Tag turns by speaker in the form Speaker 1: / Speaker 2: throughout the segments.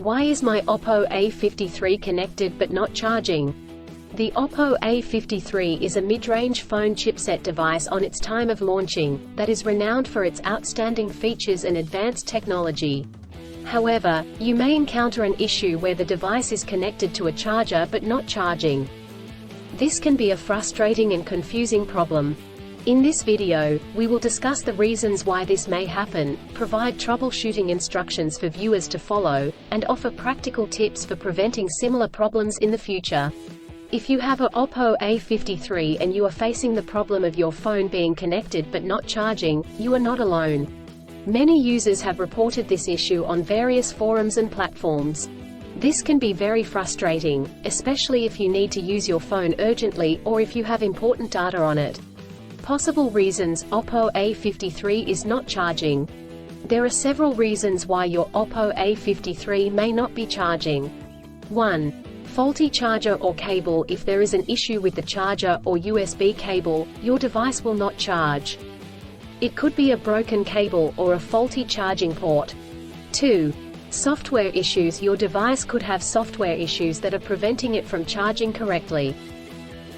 Speaker 1: Why is my Oppo A53 connected but not charging? The Oppo A53 is a mid-range phone chipset device on its time of launching, that is renowned for its outstanding features and advanced technology. However, you may encounter an issue where the device is connected to a charger but not charging. This can be a frustrating and confusing problem. In this video, we will discuss the reasons why this may happen, provide troubleshooting instructions for viewers to follow, and offer practical tips for preventing similar problems in the future. If you have a Oppo A53 and you are facing the problem of your phone being connected but not charging, you are not alone. Many users have reported this issue on various forums and platforms. This can be very frustrating, especially if you need to use your phone urgently or if you have important data on it. Possible reasons Oppo A53 is not charging. There are several reasons why your Oppo A53 may not be charging. 1. Faulty charger or cable. If there is an issue with the charger or USB cable, your device will not charge. It could be a broken cable or a faulty charging port. 2. Software issues. Your device could have software issues that are preventing it from charging correctly.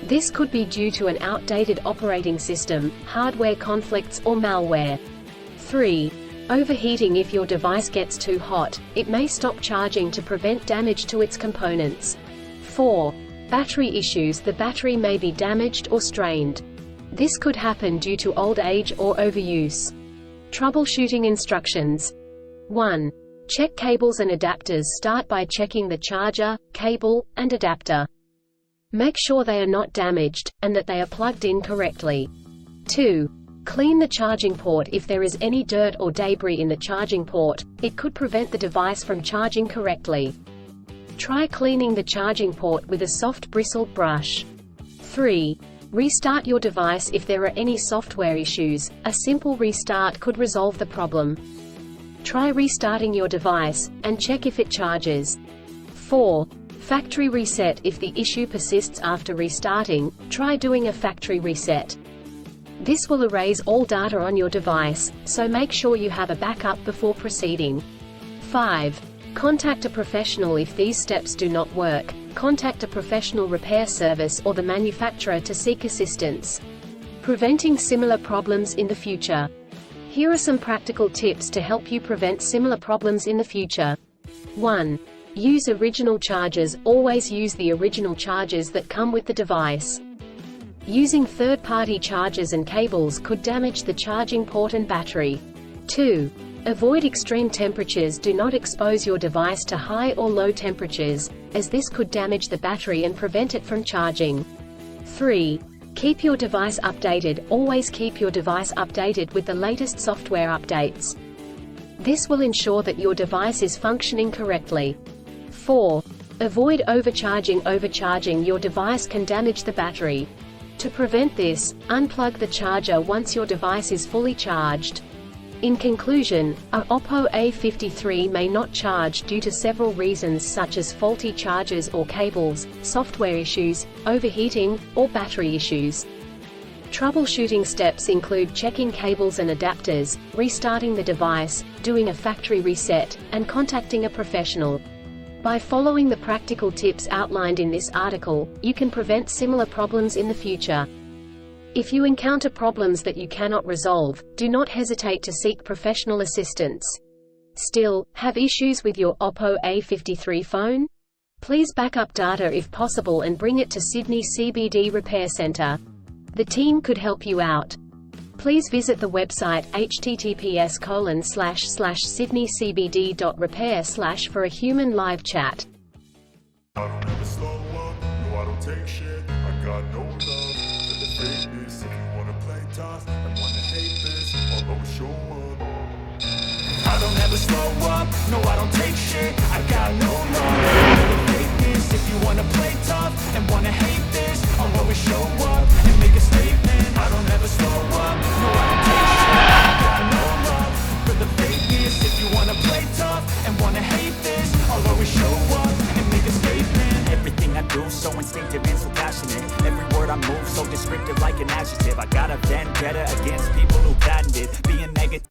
Speaker 1: This could be due to an outdated operating system, hardware conflicts or malware. 3. Overheating. If your device gets too hot, it may stop charging to prevent damage to its components. 4. Battery issues. The battery may be damaged or strained. This could happen due to old age or overuse. Troubleshooting instructions. 1. Check cables and adapters. Start by checking the charger, cable, and adapter. Make sure they are not damaged, and that they are plugged in correctly. 2. Clean the charging port. If there is any dirt or debris in the charging port, it could prevent the device from charging correctly. Try cleaning the charging port with a soft bristled brush. 3. Restart your device. If there are any software issues, a simple restart could resolve the problem. Try restarting your device, and check if it charges. 4. Factory reset. If the issue persists after restarting, try doing a factory reset. This will erase all data on your device, so make sure you have a backup before proceeding. 5. Contact a professional. If these steps do not work, contact a professional repair service or the manufacturer to seek assistance. Preventing similar problems in the future. Here are some practical tips to help you prevent similar problems in the future. 1. Use original chargers. Always use the original chargers that come with the device. Using third-party chargers and cables could damage the charging port and battery. 2. Avoid extreme temperatures. Do not expose your device to high or low temperatures, as this could damage the battery and prevent it from charging. 3. Keep your device updated. Always keep your device updated with the latest software updates. This will ensure that your device is functioning correctly. 4. Avoid overcharging. Overcharging your device can damage the battery. To prevent this, unplug the charger once your device is fully charged. In conclusion, a Oppo A53 may not charge due to several reasons such as faulty chargers or cables, software issues, overheating, or battery issues. Troubleshooting steps include checking cables and adapters, restarting the device, doing a factory reset, and contacting a professional. By following the practical tips outlined in this article, you can prevent similar problems in the future. If you encounter problems that you cannot resolve, do not hesitate to seek professional assistance. Still, have issues with your Oppo A53 phone? Please back up data if possible and bring it to Sydney CBD Repair Centre. The team could help you out. Please visit the website https://sydneycbd.repair/ for a human live chat.
Speaker 2: I don't ever slow up, no I don't take shit, I got no love for the fakeness. If you wanna play tough and wanna hate this, I'll always show up. I don't ever slow up, no I don't take shit, I got no love for the fakeness. If you wanna play tough and wanna hate this, I'll always show up and make a statement. I don't ever slow up, no I don't take shit, I got no love for the fakeness. If you wanna play tough and wanna hate this, I'll always show up and make a statement. Everything I do so instinctive and so passionate. Every word I move so descriptive like an adjective. I got a vendetta against people who patented being negative.